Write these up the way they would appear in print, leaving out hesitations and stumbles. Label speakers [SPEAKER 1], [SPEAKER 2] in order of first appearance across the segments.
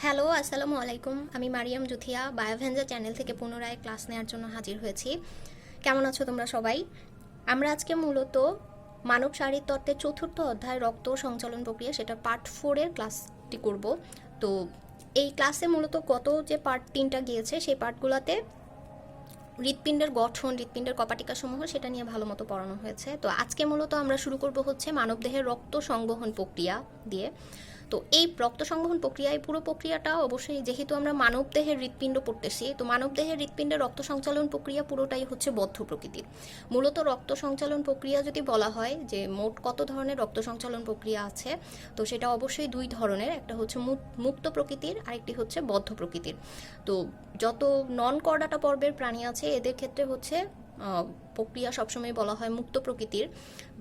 [SPEAKER 1] Hello, আসসালামু আলাইকুম। আমি মারিয়াম জুথিয়া বায়োভেঞ্জা চ্যানেল থেকে পুনরায় ক্লাস নেওয়ার জন্য হাজির হয়েছি। কেমন আছো তোমরা সবাই? আমরা আজকে মূলত মানব শারীরতত্ত্বের চতুর্থ অধ্যায় রক্ত সঞ্চালন প্রক্রিয়া সেটা পার্ট 4 এর ক্লাসটি করব। তো এই ক্লাসে মূলত গত যে পার্ট 3টা গিয়েছে সেই পার্টগুলোতে হৃৎপিণ্ডের গঠন, হৃৎপিণ্ডের কপাটিকা সমূহ সেটা নিয়ে ভালো মতো পড়ানো হয়েছে। তো আজকে মূলত আমরা শুরু করব হচ্ছে মানবদেহের রক্ত সংবহন প্রক্রিয়া দিয়ে। তো এই রক্ত সংবহন প্রক্রিয়ায় পুরো প্রক্রিয়াটা অবশ্যই যেহেতু আমরা মানবদেহের হৃৎপিণ্ড পড়তেছি, তো মানবদেহের হৃৎপিণ্ডের রক্ত সঞ্চালন প্রক্রিয়া পুরোটাই হচ্ছে বদ্ধ প্রকৃতির। মূলত রক্ত সঞ্চালন প্রক্রিয়া যদি বলা হয় যে মোট কত ধরনের রক্ত সঞ্চালন প্রক্রিয়া আছে, তো সেটা অবশ্যই দুই ধরনের, একটা হচ্ছে মুক্ত প্রকৃতির, আরেকটি হচ্ছে বদ্ধ প্রকৃতির। তো যত নন কর্ডাটা পর্বের প্রাণী আছে এদের ক্ষেত্রে হচ্ছে প্রক্রিয়া সবসময় বলা হয় মুক্ত প্রকৃতির।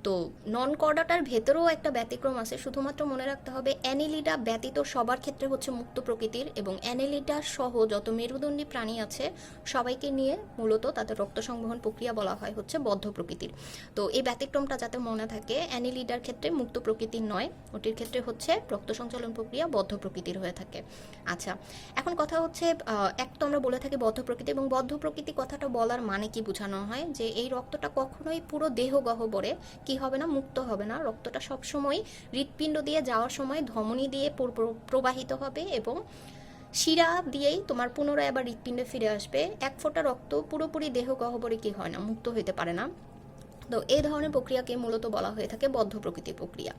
[SPEAKER 1] তো নন কর্ডাটার ভেতরেও একটা ব্যতিক্রম আছে, শুধুমাত্র মনে রাখতে হবে অ্যানেলিডা ব্যতীত সবার ক্ষেত্রে হচ্ছে মুক্ত প্রকৃতির, এবং অ্যানেলিডা সহ যত মেরুদণ্ডী প্রাণী আছে সবাইকে নিয়ে মূলত তাদের রক্ত সংবহন প্রক্রিয়া বলা হয় হচ্ছে বদ্ধ প্রকৃতির। তো এই ব্যতিক্রমটা যাতে মনে থাকে, অ্যানেলিডার ক্ষেত্রে মুক্ত প্রকৃতির নয়, ওটির ক্ষেত্রে হচ্ছে রক্ত সঞ্চালন প্রক্রিয়া বদ্ধ প্রকৃতির হয়ে থাকে। আচ্ছা, এখন কথা হচ্ছে এক তো আমরা বলে থাকি বদ্ধ প্রকৃতি, এবং বদ্ধ প্রকৃতি কথাটা বলার মানে কি বোঝানো হয় যে এই রক্তটা কখনোই পুরো দেহ গহ্বরে কি হবে না, মুক্ত হবে না। রক্তটা সবসময় হৃৎপিণ্ড দিয়ে যাওয়ার সময় ধমনী দিয়ে প্রবাহিত হবে এবং শিরা দিয়েই তোমার পুনরায় আবার হৃৎপিণ্ডে ফিরে আসবে। এক ফোঁটা রক্ত পুরোপুরি দেহ গহ্বরে কি হয় না, মুক্ত হইতে পারে না। তো এই ধরনের প্রক্রিয়াকে মূলত বলা হয়ে থাকে বদ্ধ প্রকৃতির প্রক্রিয়া,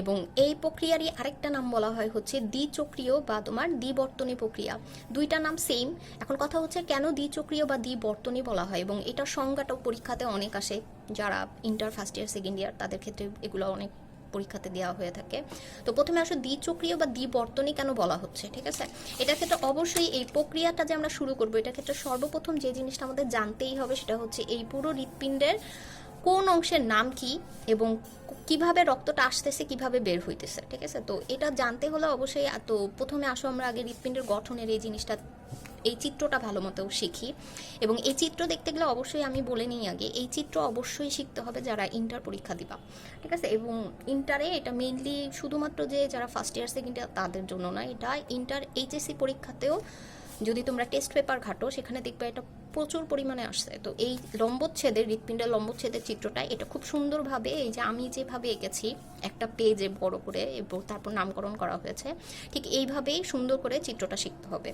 [SPEAKER 1] এবং এই প্রক্রিয়ারই আরেকটা নাম বলা হয় হচ্ছে দ্বিচক্রীয় বা তোমার দ্বিবর্তনী প্রক্রিয়া। দুইটা নাম সেম। এখন কথা হচ্ছে কেন দ্বিচক্রীয় বা দ্বিবর্তনী বলা হয়, এবং এটার সংজ্ঞাটাও পরীক্ষাতে অনেক আসে। যারা inter first year second year তাদের ক্ষেত্রে এগুলো অনেক পরীক্ষাতে দেওয়া হয়ে থাকে। তো প্রথমে আসলে দ্বিচক্রীয় বা দ্বিবর্তনী কেন বলা হচ্ছে, ঠিক আছে? এটার ক্ষেত্রে অবশ্যই এই প্রক্রিয়াটা যে আমরা শুরু করবো, এটার ক্ষেত্রে সর্বপ্রথম যে জিনিসটা আমাদের জানতেই হবে সেটা হচ্ছে এই পুরো হৃৎপিণ্ডের কোন অংশের নাম কি এবং কিভাবে রক্তটা আসতেছে, কিভাবে বের হইতেছে, ঠিক আছে? তো এটা জানতে হলে অবশ্যই, তো প্রথমে আসো আমরা আগে হৃৎপিণ্ডের গঠনের এই জিনিসটা, এই চিত্রটা ভালো মতো শিখি। এবং এই চিত্র দেখতে গেলে অবশ্যই আমি বলে নিই আগে, এই চিত্র অবশ্যই শিখতে হবে যারা ইন্টার পরীক্ষা দিবা, ঠিক আছে? এবং ইন্টারে এটা মেইনলি শুধুমাত্র যে যারা ফার্স্ট ইয়ার সেকেন্ড ইয়ার তাদের জন্য না, এটা ইন্টার এইচএসসি পরীক্ষাতেও যদি তোমরা টেস্ট পেপার ঘাটো সেখানে দেখবে এটা প্রচুর পরিমাণে আসছে। তো এই লম্বচ্ছেদের, হৃৎপিণ্ডের লম্বচ্ছেদের চিত্রটা এটা খুব সুন্দরভাবে, এই যে আমি যেভাবে এঁকেছি একটা পেজে বড় করে এবং তারপর নামকরণ করা হয়েছে, ঠিক এইভাবেই সুন্দর করে চিত্রটা শিখতে হবে।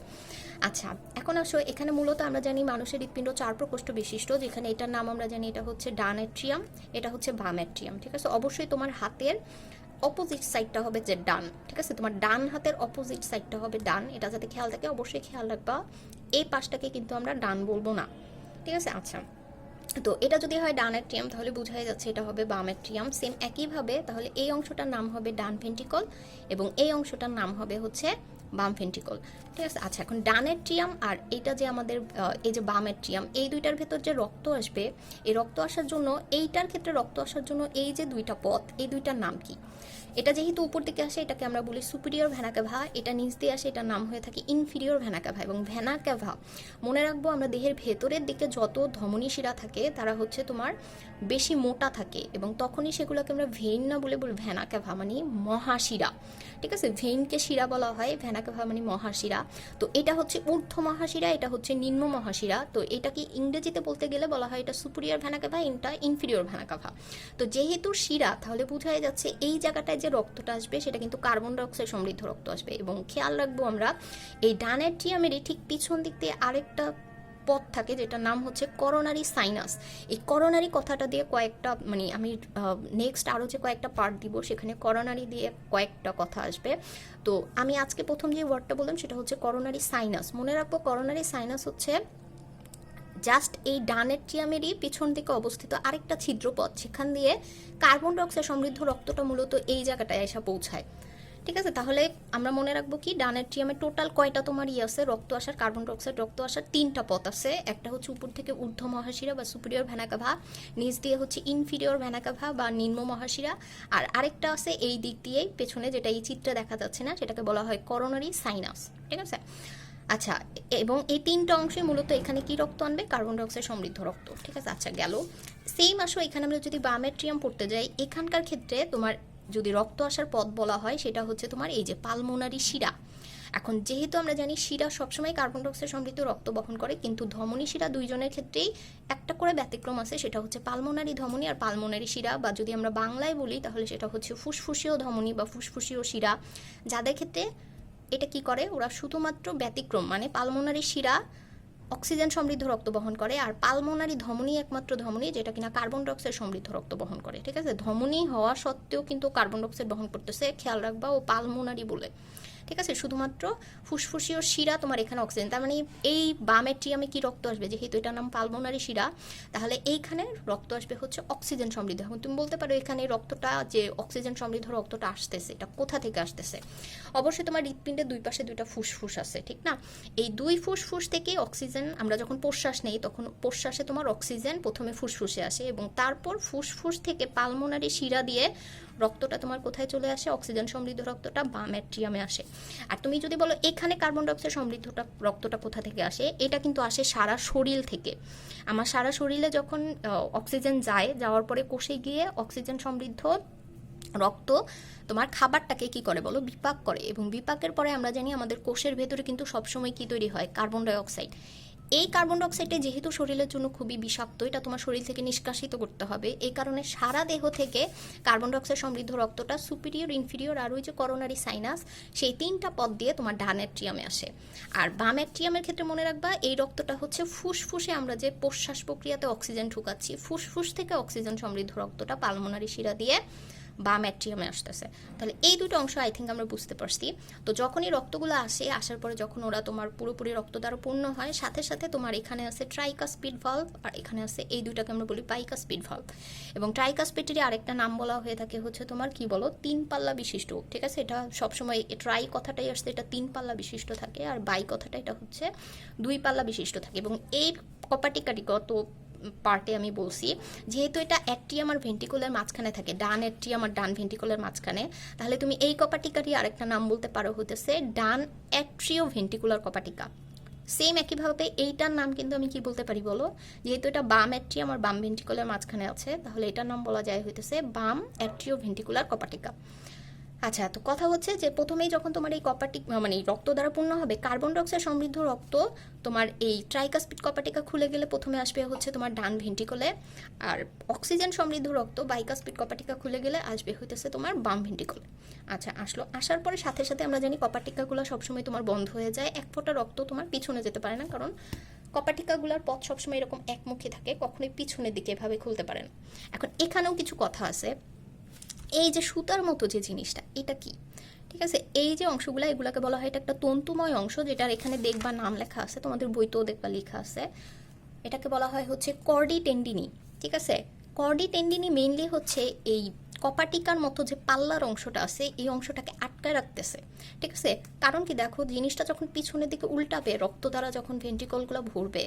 [SPEAKER 1] আচ্ছা, এখন আসো এখানে মূলত আমরা জানি মানুষের হৃৎপিণ্ড 4 প্রকোষ্ঠ বিশিষ্ট, যেখানে এটার নাম আমরা জানি এটা হচ্ছে ডান অ্যাট্রিয়াম, এটা হচ্ছে বাম অ্যাট্রিয়াম, ঠিক আছে? অবশ্যই তোমার হাতের অপোজিট সাইডটা হবে যে ডান, ঠিক আছে? তোমার ডান হাতের অপোজিট সাইডটা হবে ডান, এটা যাতে খেয়াল থাকে, অবশ্যই খেয়াল রাখবা। এই পাশটাকে কিন্তু আমরা ডান বলবো না, ঠিক আছে? আচ্ছা, তো এটা যদি হয় ডান অ্যাট্রিয়াম তাহলে বোঝাই যাচ্ছে এটা হবে বাম অ্যাট্রিয়াম। সেম একইভাবে তাহলে এই অংশটার নাম হবে ডান ভেন্ট্রিকল এবং এই অংশটার নাম হবে হচ্ছে বাম ভেন্ট্রিকল, ঠিক আছে? আচ্ছা, এখন ডান অ্যাট্রিয়াম আর এটা যে আমাদের এই যে বাম অ্যাট্রিয়াম, এই দুইটার ভেতর যে রক্ত আসবে, এই রক্ত আসার জন্য, এইটার ক্ষেত্রে রক্ত আসার জন্য এই যে দুইটা পথ, এই দুইটার নাম কি? এটা যেহেতু উপর দিকে আসে এটাকে আমরা বলি সুপিরিয়র ভেনা ক্যাভা, এটা নিচ দিয়ে আসে এটার নাম হয়ে থাকে ইনফিরিয়র ভেনা ক্যাভা। এবং ভেনা ক্যাভা মনে রাখবো, আমরা দেহের ভেতরের দিকে যত ধমনী শিরা থাকে তারা হচ্ছে তোমার বেশি মোটা থাকে, এবং তখনই সেগুলোকে আমরা ভেইন না বলে বলি ভেনা ক্যাভা মানে মহাশিরা, ঠিক আছে? ভেইনকে শিরা বলা হয়, ভেনা ক্যাভা মানে মহাশিরা। তো এটা হচ্ছে ঊর্ধ্ব মহাশিরা, এটা হচ্ছে নিম্ন মহাশিরা। তো এটাকে ইংরেজিতে বলতে গেলে বলা হয় এটা সুপিরিয়র ভেনা ক্যাভা, এটা ইনফিরিয়র ভেনা ক্যাভা। তো যেহেতু শিরা, তাহলে বোঝাই যাচ্ছে এই জায়গাটায় যে রক্তটা আসবে সেটা কিন্তু কার্বন ডাইঅক্সাইড সমৃদ্ধ রক্ত আসবে। এবং খেয়াল রাখবো আমরা এই ডান অ্যাট্রিয়ামেরই ঠিক পিছন দিক দিয়ে আরেকটা পথ থাকে যেটার নাম হচ্ছে করোনারি সাইনাস। এই করোনারি কথাটা দিয়ে কয়েকটা, মানে আমি নেক্সট আরও যে কয়েকটা পার্ট দিব সেখানে করোনারি দিয়ে কয়েকটা কথা আসবে। তো আমি আজকে প্রথম যে ওয়ার্ডটা বললাম সেটা হচ্ছে করোনারি সাইনাস। মনে রাখবো করোনারি সাইনাস হচ্ছে জাস্ট এই ডান অ্যাট্রিয়ামেরই পিছন দিকে অবস্থিত আরেকটা ছিদ্রপথ, সেখান দিয়ে কার্বন ডাইঅক্সাইড সমৃদ্ধ রক্তটা মূলত এই জায়গাটায় এসে পৌঁছায়, ঠিক আছে? তাহলে আমরা মনে রাখবো কি, ডান অ্যাট্রিয়ামে টোটাল কয়টা তোমার আছে রক্ত আসার, কার্বন ডাইঅক্সাইড রক্ত আসার 3টা পথ আছে। একটা হচ্ছে উপর থেকে ঊর্ধ্ব মহাশিরা বা সুপিরিয়র ভেনা ক্যাভা, নিচ দিয়ে হচ্ছে ইনফিরিয়র ভেনা ক্যাভা বা নিম্ন মহাশিরা, আর আরেকটা আছে এই দিক দিয়েই পেছনে, যেটা এই চিত্রে দেখা যাচ্ছে না, সেটাকে বলা হয় করোনারি সাইনাস, ঠিক আছে? আচ্ছা, এবং এই 3টা অংশে মূলত এখানে কি রক্ত আনবে, কার্বন ডাইঅক্সাইড সমৃদ্ধ রক্ত, ঠিক আছে? আচ্ছা, গেল। সেম আসো এখানে আমরা যদি বাম অ্যাট্রিয়াম পড়তে যাই, এখানকার ক্ষেত্রে তোমার যদি রক্ত আসার পথ বলা হয় সেটা হচ্ছে তোমার এই যে পালমোনারি শিরা। এখন যেহেতু আমরা জানি শিরা সবসময় কার্বন ডাই অক্সাইড সমৃদ্ধ রক্ত বহন করে, কিন্তু ধমনী শিরা দুইজনের ক্ষেত্রেই একটা করে ব্যতিক্রম আছে, সেটা হচ্ছে পালমোনারি ধমনী আর পালমোনারি শিরা, বা যদি আমরা বাংলায় বলি তাহলে সেটা হচ্ছে ফুসফুসীয় ধমনী বা ফুসফুসীয় শিরা, যাদের ক্ষেত্রে এটা কি করে, ওরা শুধুমাত্র ব্যতিক্রম, মানে পালমোনারি শিরা অক্সিজেন সমৃদ্ধ রক্ত বহন করে, আর পালমোনারি ধমনী একমাত্র ধমনী যেটা কিনা কার্বন ডাই অক্সাইড সমৃদ্ধ রক্ত বহন করে। ঠিক আছে, ধমনী হওয়া সত্ত্বেও কিন্তু কার্বন ডাই অক্সাইড বহন করতেছে, খেয়াল রাখবা, ও পালমোনারি বলে। ঠিক আছে, শুধুমাত্র ফুসফুসীয় শিরা তোমার এখানে অক্সিজেন, তার মানে এই বাম এট্রিয়ামে কি রক্ত আসবে, যেহেতু এটার নাম পালমোনারি শিরা, তাহলে এইখানে রক্ত আসবে হচ্ছে অক্সিজেন সমৃদ্ধ। এখন তুমি বলতে পারো এখানে রক্তটা, যে অক্সিজেন সমৃদ্ধ রক্তটা আসতেছে, এটা কোথা থেকে আসতেছে? অবশ্যই তোমার হৃৎপিণ্ডের দুই পাশে দুইটা ফুসফুস আছে, ঠিক না? এই দুই ফুসফুস থেকে অক্সিজেন, আমরা যখন প্রশ্বাস নেই তখন প্রশ্বাসে তোমার অক্সিজেন প্রথমে ফুসফুসে আসে, এবং তারপর ফুসফুস থেকে পালমোনারি শিরা দিয়ে রক্তটা তোমার কোথায় চলে আসে, অক্সিজেন সমৃদ্ধ রক্তটা বাম অ্যাট্রিয়ামে আসে। আর তুমি যদি বলো এখানে কার্বন ডাই অক্সাইড সমৃদ্ধটা রক্তটা কোথা থেকে আসে, এটা কিন্তু আসে সারা শরীর থেকে। আমার সারা শরীরে যখন অক্সিজেন যাওয়ার পরে কোষে গিয়ে অক্সিজেন সমৃদ্ধ রক্ত তোমার খাবারটাকে কি করে বলো, বিপাক করে, এবং বিপাকের পরে আমরা জানি আমাদের কোষের ভেতরে কিন্তু সবসময় কি তৈরি হয়, কার্বন ডাই অক্সাইড। এই কার্বন ডাই অক্সাইডটা যেহেতু শরীরের জন্য খুবই বিষাক্ত, এটা তোমার শরীর থেকে নিষ্কাশিত করতে হবে, এই কারণে সারা দেহ থেকে কার্বন ডাই অক্সাইড সমৃদ্ধ রক্তটা সুপিরিয়র, ইনফিরিয়র আর ওই যে করোনারি সাইনাস, সেই তিনটা পথ দিয়ে তোমার ডান অ্যাট্রিয়ামে আসে। আর বাম অ্যাট্রিয়ামের ক্ষেত্রে মনে রাখবা, এই রক্তটা হচ্ছে ফুসফুসে, আমরা যে প্রশ্বাস প্রক্রিয়াতে অক্সিজেন ঢুকাচ্ছি, ফুসফুস থেকে অক্সিজেন সমৃদ্ধ রক্তটা পালমোনারি শিরা দিয়ে বাম অ্যাট্রিয়ামে আসতেছে। তাহলে এই দুটো অংশ আই থিঙ্ক আমরা বুঝতে পারছি। তো যখনই রক্তগুলো আসে, আসার পরে যখন ওরা তোমার পুরোপুরি রক্ত দ্বারা পূর্ণ হয়, সাথে সাথে তোমার এখানে আছে ট্রাইকাসপিড ভালভ, আর এখানে আছে, এই দুইটাকে আমরা বলি বাইকাসপিড ভালভ। এবং ট্রাইকাসপিডেরই আরেকটা নাম বলা হয়ে থাকে হচ্ছে তোমার কি বলো, তিন পাল্লা বিশিষ্ট। ঠিক আছে, এটা সবসময় ট্রাই কথাটাই আসছে, এটা তিন পাল্লা বিশিষ্ট থাকে, আর বাই কথাটা এটা হচ্ছে দুই পাল্লা বিশিষ্ট থাকে। এবং এই কপাটিকাটি গত পার্টে আমি বলছি, যেহেতু এটা অ্যাট্রিয়াম আর ভেন্টিকুলার মাঝখানে থাকে, ডান অ্যাট্রিয়াম আর ডান ভেন্টিকুলার মাঝখানে, তাহলে তুমি এই কপাটিকারই আরেকটা নাম বলতে পারো হতেছে ডান অ্যাট্রিও ভেন্টিকুলার কপাটিকা। সেম একইভাবে এইটার নাম কিন্তু আমি কি বলতে পারি বলো, যেহেতু এটা বাম অ্যাট্রিয়াম আর বাম ভেন্টিকুলার মাঝখানে আছে, তাহলে এটার নাম বলা যায় হইতেছে বাম অ্যাট্রিও ভেন্টিকুলার কপাটিকা। আচ্ছা, তো কথা হচ্ছে যে প্রথমেই যখন তোমার এই কপাটিক, মানে রক্ত দ্বারা পূর্ণ হবে, কার্বন ডাই অক্সাইড সমৃদ্ধ রক্ত তোমার এই ট্রাইকাসপিড কপাটিকা খুলে গেলে প্রথমে আসবে হচ্ছে তোমার ডান ভেন্টিকলে, আর অক্সিজেন সমৃদ্ধ রক্ত বাইকাসপিড কপাটিকা খুলে গেলে আসবে হইতেছে তোমার বাম ভেন্টিকলে। আচ্ছা, আসার পরে সাথে সাথে আমরা জানি কপাটিকাগুলো সবসময় তোমার বন্ধ হয়ে যায়, এক ফোঁটা রক্ত তোমার পিছনে যেতে পারে না, কারণ কপাটিকাগুলোর পথ সবসময় এরকম একমুখী থাকে, কখনোই পিছনের দিকে এভাবে খুলতে পারে না। এখন এখানেও কিছু কথা আছে, এই যে সুতার মতো যে জিনিসটা, এটা কি? ঠিক আছে, এই যে অংশগুলো, এগুলোকে বলা হয়, এটা একটা তন্তুময় অংশ, যেটার এখানে দেখবা নাম লেখা আছে, তোমাদের বইতেও দেখবা লেখা আছে, এটাকে বলা হয় হচ্ছে কর্ডি টেন্ডিনি। ঠিক আছে, কর্ডি টেন্ডিনি মেইনলি হচ্ছে এই কপাটিকার মতো যে পাল্লার অংশটা আছে, এই অংশটাকে আটকায় রাখতেছে। ঠিক আছে, কারণ কি, দেখো জিনিসটা যখন পিছনের দিকে উল্টাবে, রক্ত দ্বারা যখন ভেন্ট্রিকলগুলো ভরবে,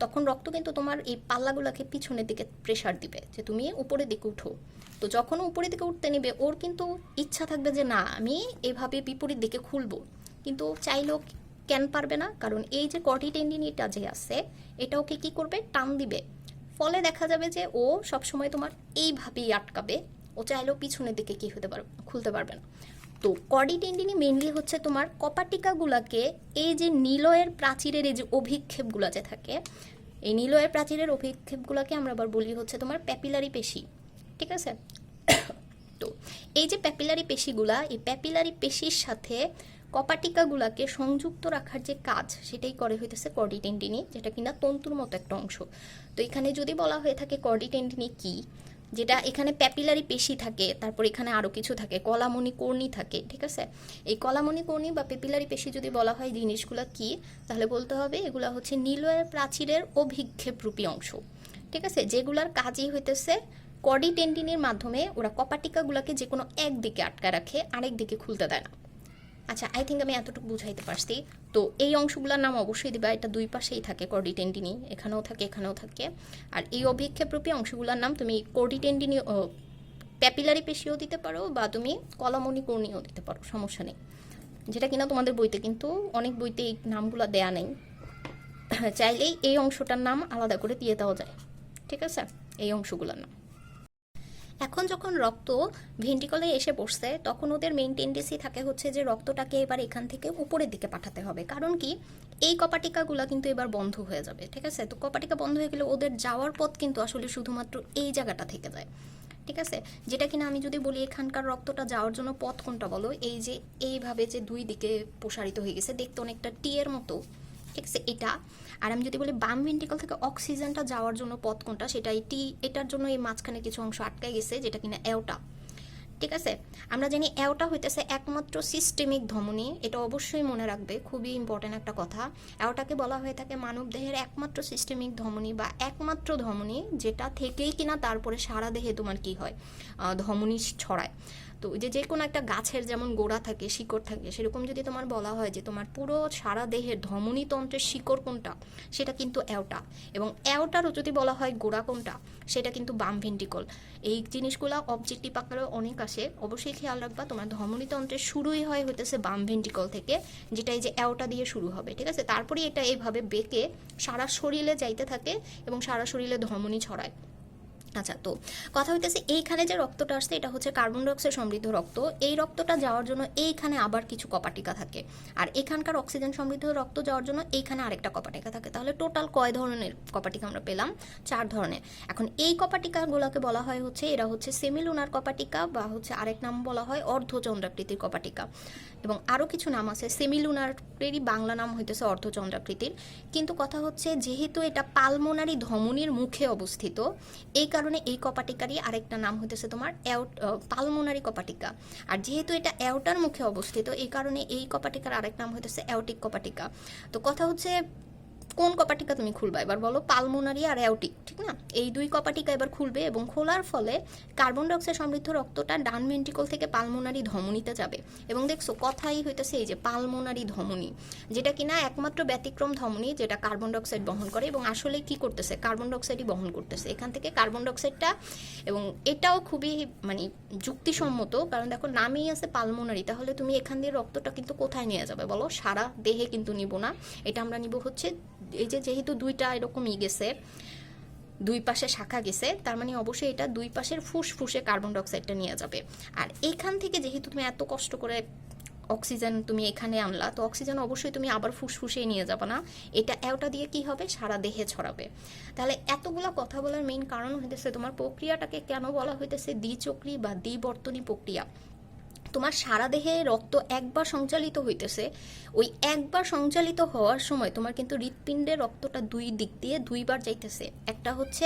[SPEAKER 1] তখন রক্ত কিন্তু তোমার এই পাল্লাগুলোকে পিছনের দিকে প্রেসার দিবে যে তুমি উপরের দিকে উঠো। তো যখন উপরের দিকে উঠতে নিবে, ওর কিন্তু ইচ্ছা থাকবে যে না, আমি এভাবে বিপরীত দিকে খুলবো, কিন্তু চাইলেও কেন পারবে না, কারণ এই যে কর্ডি টেন্ডিনিটা যে আছে, এটা ওকে কি করবে, টান দিবে। ফলে দেখা যাবে যে ও সবসময় তোমার এইভাবেই আটকাবে, ও চাইলেও পিছনের দিকে কি হতে পারবে, খুলতে পারবে না। তো কর্ডি টেন্ডিনি মেইনলি হচ্ছে তোমার কপাটিকাগুলাকে, এই যে নিলয়ের প্রাচীরের এই যে অভিক্ষেপগুলো যে থাকে, এই নিলয়ের প্রাচীরের অভিক্ষেপগুলোকে আমরা আবার বলি হচ্ছে তোমার প্যাপিলারি পেশি। ঠিক আছে, তো এই যে প্যাপিলারি পেশিগুলা, এই প্যাপিলারি পেশির সাথে কপাটিকাগুলাকে সংযুক্ত রাখার যে কাজ, সেটাই করে হইতেছে কর্ডি টেন্ডিনি, যেটা কিনা তন্তুর মতো একটা অংশ। তো এখানে যদি বলা হয়ে থাকে কর্ডি টেন্ডিনি কি, যেটা এখানে প্যাপিলারি পেশি থাকে, তারপর এখানে আরও কিছু থাকে, কলামণি কর্ণী থাকে। ঠিক আছে, এই কলামণি কর্ণী বা প্যাপিলারি পেশি যদি বলা হয় জিনিসগুলো কি, তাহলে বলতে হবে এগুলো হচ্ছে নিলয়ের প্রাচীরের অভিক্ষেপরূপী অংশ। ঠিক আছে, যেগুলার কাজই হইতেছে কর্ডি টেন্ডিনের মাধ্যমে ওরা কপাটিকাগুলোকে যে কোনো একদিকে আটকায় রাখে, আরেক দিকে খুলতে দেয় না। আচ্ছা, আই থিঙ্ক আমি এতটুকু বুঝাইতে পারছি। তো এই অংশগুলোর নাম অবশ্যই দিবা, এটা দুই পাশেই থাকে কর্ডি টেন্ডিনি, এখানেও থাকে এখানেও থাকে। আর এই অভিক্ষেপরূপী অংশগুলোর নাম তুমি কর্ডি টেন্ডিনি, প্যাপিলারি পেশিও দিতে পারো, বা তুমি কলামণি কর্ণীও দিতে পারো, সমস্যা নেই। যেটা কিনা তোমাদের বইতে কিন্তু অনেক বইতে এই নামগুলো দেয়া নেই, চাইলেই এই অংশটার নাম আলাদা করে দিয়ে দেওয়া যায়। ঠিক আছে, এই অংশগুলোর নাম। এখন যখন রক্ত ভেন্ট্রিকলে এসে পড়ছে তখন ওদের মেইন টেন্ডেন্সি থাকে হচ্ছে যে রক্তটাকে এবার এখান থেকে উপরের দিকে পাঠাতে হবে, কারণ কি এই কপাটিকাগুলো কিন্তু এবার বন্ধ হয়ে যাবে, ঠিক আছে। তো কপাটিকা বন্ধ হয়ে গেলে ওদের যাওয়ার পথ কিন্তু আসলে শুধুমাত্র এই জায়গাটা থেকে যায়, ঠিক আছে। যেটা কিনা আমি যদি বলি এখানকার রক্তটা যাওয়ার জন্য পথ কোনটা বলো, এই যে এইভাবে যে দুই দিকে প্রসারিত হয়ে গেছে, দেখতে অনেকটা টি এর মতো, ঠিক আছে এটা। আর আমি যদি বলি বাম ভেন্ট্রিকল থেকে অক্সিজেনটা যাওয়ার জন্য পথ কোনটা, সেটা এই টি, এটার জন্য এই মাঝখানে কিছু অংশ আটকায় গেছে যেটা কিনা অ্যাওটা, ঠিক আছে। আমরা জানি অ্যাওটা হইতেছে একমাত্র সিস্টেমিক ধমনী, এটা অবশ্যই মনে রাখবে, খুবই ইম্পর্টেন্ট একটা কথা। অ্যাওটাকে বলা হয়ে থাকে মানব দেহের একমাত্র সিস্টেমিক ধমনী বা একমাত্র ধমনী, যেটা থেকেই কিনা তারপরে সারা দেহে তোমার কি হয়, ধমনী ছড়ায়। তো যে কোনো একটা গাছের যেমন গোড়া থাকে, শিকড় থাকে, সেরকম যদি তোমার বলা হয় যে তোমার পুরো সারা দেহের ধমনীতন্ত্রের শিকড় কোনটা, সেটা কিন্তু অ্যাওটা। এবং অ্যাওটারও যদি বলা হয় গোড়া কোনটা, সেটা কিন্তু বাম ভেন্ট্রিকল। এই জিনিসগুলো অবজেক্টিভ আকারে অনেক আসে, অবশ্যই খেয়াল রাখবা তোমার ধমনীতন্ত্রের শুরুই হয় হইতেছে বাম ভেন্ট্রিকল থেকে, যেটা এই যে অ্যাওটা দিয়ে শুরু হবে, ঠিক আছে। তারপরে এটা এইভাবে বেঁকে সারা শরীরে যাইতে থাকে এবং সারা শরীরে ধমনী ছড়ায়। আচ্ছা, তো কথা হইতেছে এইখানে যে রক্তটা আসছে এটা হচ্ছে কার্বন ডাইঅক্সাইড সমৃদ্ধ রক্ত। এই রক্তটা যাওয়ার জন্য এইখানে আবার কিছু কপাটিকা থাকে, আর এখানকার অক্সিজেন সমৃদ্ধ রক্ত যাওয়ার জন্য এইখানে আরেকটা কপাটিকা থাকে। তাহলে টোটাল কয় ধরনের কপাটিকা আমরা পেলাম? 4 ধরনের। এখন এই কপাটিকাগুলোকে বলা হয় হচ্ছে, এরা হচ্ছে সেমিলুনার কপাটিকা বা হচ্ছে আরেক নাম বলা হয় অর্ধচন্দ্রাকৃতির কপাটিকা, এবং আরও কিছু নাম আছে। সেমিলুনারেরই বাংলা নাম হইতেছে অর্ধচন্দ্রাকৃতির। কিন্তু কথা হচ্ছে যেহেতু এটা পালমোনারি ধমনীর মুখে অবস্থিত, এই কারণে এই কপাটিকারই আরেকটা নাম হইতেছে তোমার পালমোনারি কপাটিকা। আর যেহেতু এটা অ্যাওটার মুখে অবস্থিত, এই কারণে এই কপাটিকার আরেক নাম হইতেছে অ্যাওটিক কপাটিকা। তো কথা হচ্ছে কোন কপাটিকা তুমি খুলবা এবার বলো? পালমোনারি আর অ্যাওটিক, ঠিক না? এই দুই কপাটিকা এবার খুলবে এবং খোলার ফলে কার্বন ডাইঅক্সাইড সমৃদ্ধ রক্তটা ডান ভেন্ট্রিকল থেকে পালমোনারি ধমনীতে যাবে। এবং দেখছো কথাই হইতেছে এই যে পালমোনারি ধমনী, যেটা কিনা একমাত্র ব্যতিক্রম ধমনী যেটা কার্বন ডাইঅক্সাইড বহন করে, এবং আসলে কি করতেছে, কার্বন ডাইঅক্সাইডই বহন করতেছে এখান থেকে কার্বন ডাইঅক্সাইডটা। এবং এটাও খুবই মানে যুক্তিসম্মত, কারণ দেখো নামেই আছে পালমোনারি, তাহলে তুমি এখান দিয়ে রক্তটা কিন্তু কোথায় নিয়ে যাবে বলো? সারা দেহে কিন্তু নিব না, এটা আমরা নিব হচ্ছে এই যে যেহেতু দুইটা এরকমই গেছে, দুই পাশে শাখা গেছে, তার মানে অবশ্যই এটা দুই পাশের ফুসফুসে কার্বন ডাইঅক্সাইডটা নিয়ে যাবে। আর এইখান থেকে যেহেতু তুমি এত কষ্ট করে অক্সিজেন তুমি এখানে আনলা, তো অক্সিজেন অবশ্যই তুমি আবার ফুসফুসে নিয়ে যাবে না, এটা অ্যাওটা দিয়ে কি হবে, সারা দেহে ছড়াবে। তাহলে এতগুলো কথা বলার মেইন কারণ হইতেছে তোমার প্রক্রিয়াটাকে কেন বলা হইতেছে দ্বিচক্রী বা দ্বিবর্তনী প্রক্রিয়া। তোমার সারা দেহে রক্ত একবার সঞ্চালিত হইতেছে, ওই একবার সঞ্চালিত হওয়ার সময় তোমার কিন্তু হৃৎপিণ্ডে রক্তটা দুই দিক দিয়ে দুইবার যাইতেছে। একটা হচ্ছে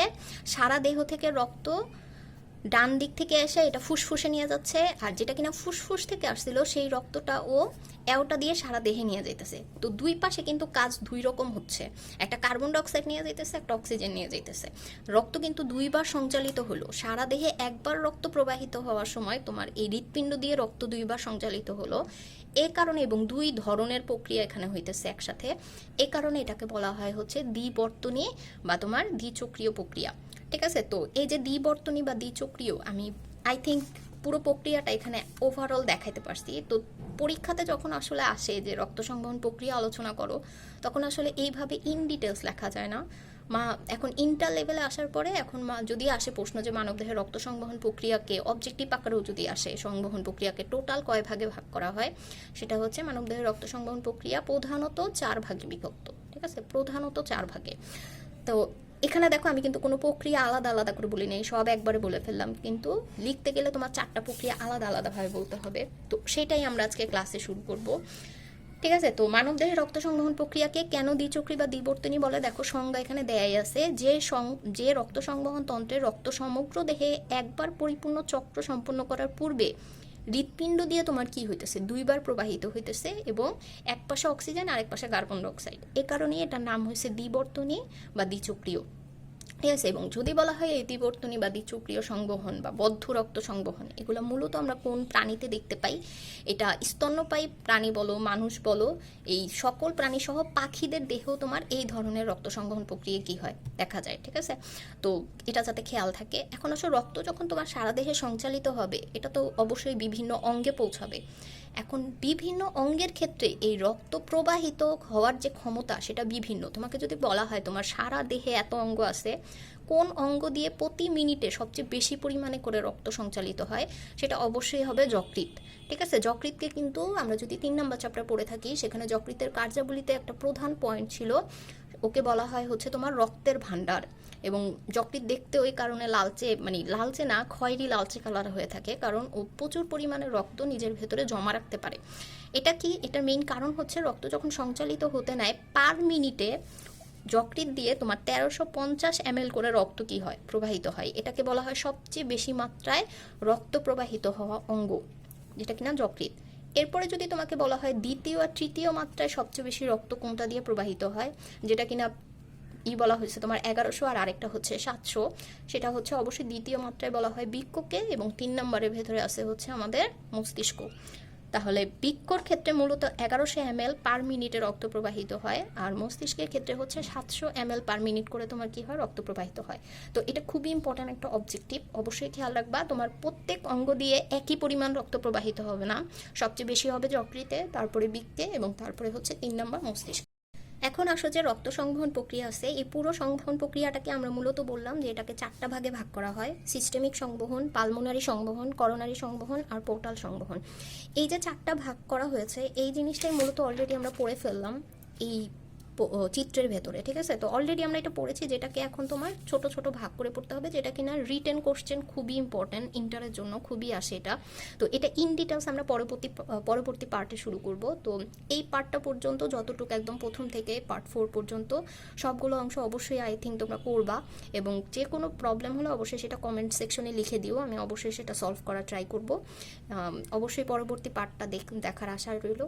[SPEAKER 1] সারা দেহ থেকে রক্ত ডান দিক থেকে এসে এটা ফুসফুসে নিয়ে যাচ্ছে, আর যেটা কিনা ফুসফুস থেকে আসছিল সেই রক্তটা ও অ্যাওটা দিয়ে সারা দেহে নিয়ে যাইতেছে। তো দুই পাশে কিন্তু কাজ দুই রকম হচ্ছে, একটা কার্বন ডাইঅক্সাইড নিয়ে যাইতেছে, একটা অক্সিজেন নিয়ে যাইতেছে। রক্ত কিন্তু দুইবার সঞ্চালিত হলো, সারা দেহে একবার রক্ত প্রবাহিত হওয়ার সময় তোমার এই হৃৎপিণ্ড দিয়ে রক্ত দুইবার সঞ্চালিত হলো। এ কারণে এবং দুই ধরনের প্রক্রিয়া এখানে হইতেছে একসাথে, এ কারণে এটাকে বলা হয় হচ্ছে দ্বিবর্তনী বা তোমার দ্বিচক্রীয় প্রক্রিয়া, ঠিক আছে। তো এই যে দ্বিবর্তনী বা দ্বিচক্রীয়, আমি আই থিঙ্ক পুরো প্রক্রিয়াটা এখানে ওভারঅল দেখাইতে পারছি। তো পরীক্ষাতে যখন আসলে আসে যে রক্ত সংবহন প্রক্রিয়া আলোচনা করো, তখন আসলে এইভাবে ইন ডিটেলস লেখা যায় না। এখন ইন্টার লেভেলে আসার পরে এখন যদি আসে প্রশ্ন যে মানবদেহের রক্ত সংবহন প্রক্রিয়াকে অবজেক্টিভ আকারেও যদি আসে, সংবহন প্রক্রিয়াকে টোটাল কয় ভাগে ভাগ করা হয়, সেটা হচ্ছে মানবদেহের রক্ত সংবহন প্রক্রিয়া প্রধানত 4 ভাগে বিভক্ত, ঠিক আছে, প্রধানত 4 ভাগে। তো এখানে দেখো আমি কিন্তু কোনো প্রক্রিয়া আলাদা আলাদা করে বলি নাই, সব একবারে বলে ফেললাম, কিন্তু লিখতে গেলে তোমার 4টা প্রক্রিয়া আলাদা আলাদাভাবে বলতে হবে। তো সেটাই আমরা আজকে ক্লাসে শুরু করব, ঠিক আছে। তো মানবদেহের রক্ত সংবহন প্রক্রিয়াকে কেন দ্বিচক্রী বা দ্বিবর্তনী বলে, দেখো সংজ্ঞা এখানে দেয়াই আছে, যে রক্ত সংবহন তন্ত্রের রক্ত সমগ্র দেহে একবার পরিপূর্ণ চক্র সম্পন্ন করার পূর্বে হৃৎপিণ্ড দিয়ে তোমার কি হইতেছে, দুইবার প্রবাহিত হইতেছে, এবং এক পাশে অক্সিজেন আর এক পাশে কার্বন ডাইঅক্সাইড। এ কারণেই এটার নাম হয়েছে দ্বিবর্তনী বা দ্বিচক্রীয়, ঠিক আছে। এবং যদি বলা হয় এই দ্বিবর্তনী বা দ্বিচক্রীয় সংবহন বা বদ্ধ রক্ত সংবহন, এগুলো মূলত আমরা কোন প্রাণীতে দেখতে পাই? এটা স্তন্যপায়ী প্রাণী বলো, মানুষ বলো, এই সকল প্রাণী সহ পাখিদের দেহেও তোমার এই ধরনের রক্ত সংবহন প্রক্রিয়া কি হয় দেখা যায়, ঠিক আছে। তো এটা যাতে খেয়াল থাকে। এখন আসলে রক্ত যখন তোমার সারা দেহে সঞ্চালিত হবে, এটা তো অবশ্যই বিভিন্ন অঙ্গে পৌঁছাবে। এখন বিভিন্ন অঙ্গের ক্ষেত্রে এই রক্ত প্রবাহিত হওয়ার যে ক্ষমতা সেটা বিভিন্ন। তোমাকে যদি বলা হয় তোমার সারা দেহে এত অঙ্গ আছে, কোন অঙ্গ দিয়ে প্রতি মিনিটে সবচেয়ে বেশি পরিমাণে করে রক্ত সঞ্চালিত হয়, সেটা অবশ্যই হবে যকৃৎ। ঠিক আছে, যকৃৎকে কিন্তু আমরা যদি 3 নম্বর চ্যাপ্টার পড়ে থাকি, সেখানে যকৃতের কার্যাবলীতে একটা প্রধান পয়েন্ট ছিল, ওকে বলা হয় হচ্ছে তোমার রক্তের ভাণ্ডার। এবং যকৃৎ দেখতে ওই কারণে লালচে, মানে লালচে না, খয়েরি লালচে কালার হয়ে থাকে, কারণ ও প্রচুর পরিমাণে রক্ত নিজের ভেতরে জমা রাখতে পারে। এটা কি, এটার মেইন কারণ হচ্ছে রক্ত যখন সঞ্চালিত হতে নেয় পার মিনিটে যকৃৎ দিয়ে তোমার 1350 ml করে রক্ত কি হয়, প্রবাহিত হয়। এটাকে বলা হয় সবচেয়ে বেশি মাত্রায় রক্ত প্রবাহিত হওয়া অঙ্গ, যেটা কিনা যকৃৎ। এরপরে যদি তোমাকে বলা হয় দ্বিতীয় আর তৃতীয় মাত্রায় সবচেয়ে বেশি রক্ত কোনটা দিয়ে প্রবাহিত হয়, যেটা কিনা বলা হয়েছে তোমার 1100 আর আরেকটা হচ্ছে 700, সেটা হচ্ছে অবশ্যই দ্বিতীয় মাত্রায় বলা হয় বৃক্ককে, এবং 3 নম্বরের ভেতরে আছে হচ্ছে আমাদের মস্তিষ্ক। তাহলে বৃক্কর ক্ষেত্রে মূলত 1100 ml পার মিনিটে রক্ত প্রবাহিত হয়, আর মস্তিষ্কের ক্ষেত্রে হচ্ছে 700 ml পার মিনিট করে তোমার কি হয়, রক্ত প্রবাহিত হয়। তো এটা খুবই ইম্পর্ট্যান্ট একটা অবজেক্টিভ, অবশ্যই খেয়াল রাখবা। তোমার প্রত্যেক অঙ্গ দিয়ে একই পরিমাণ রক্ত প্রবাহিত হবে না, সবচেয়ে বেশি হবে যকৃতে, তারপরে বৃক্কে, এবং তারপরে হচ্ছে 3 নম্বর মস্তিষ্ক। এখন আসো যে রক্ত সংবহন প্রক্রিয়া আছে, এই পুরো সংবহন প্রক্রিয়াটাকে আমরা মূলত বললাম যে এটাকে 4টা ভাগে ভাগ করা হয়: সিস্টেমিক সংবহন, পালমোনারি সংবহন, করোনারি সংবহন আর পোর্টাল সংবহন। এই যে 4টা ভাগ করা হয়েছে, এই জিনিসটাই মূলত অলরেডি আমরা পড়ে ফেললাম এই চিত্রের ভেতরে। ঠিক আছে, তো অলরেডি আমরা এটা পড়েছি, যেটাকে এখন তোমার ছোট ছোট ভাগ করে পড়তে হবে, যেটা কিনা রিটেন কোশ্চেন খুবই ইম্পর্টেন্ট, ইন্টারের জন্য খুবই আসে এটা। তো এটা ইন ডিটেলস আমরা পরবর্তী পার্টে শুরু করব। তো এই পার্টটা পর্যন্ত যতটুকু একদম প্রথম থেকে পার্ট 4 পর্যন্ত সবগুলো অংশ অবশ্যই আই থিঙ্ক তোমরা করবা, এবং যে কোনো প্রবলেম হলে অবশ্যই সেটা কমেন্ট সেকশনে লিখে দিও, আমি অবশ্যই সেটা সলভ করার ট্রাই করব। অবশ্যই পরবর্তী পার্টটা দেখার আশা রইল।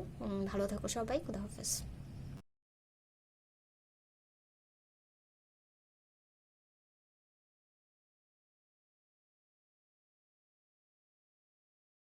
[SPEAKER 1] ভালো থাকো সবাই, খুদা হাফেজ।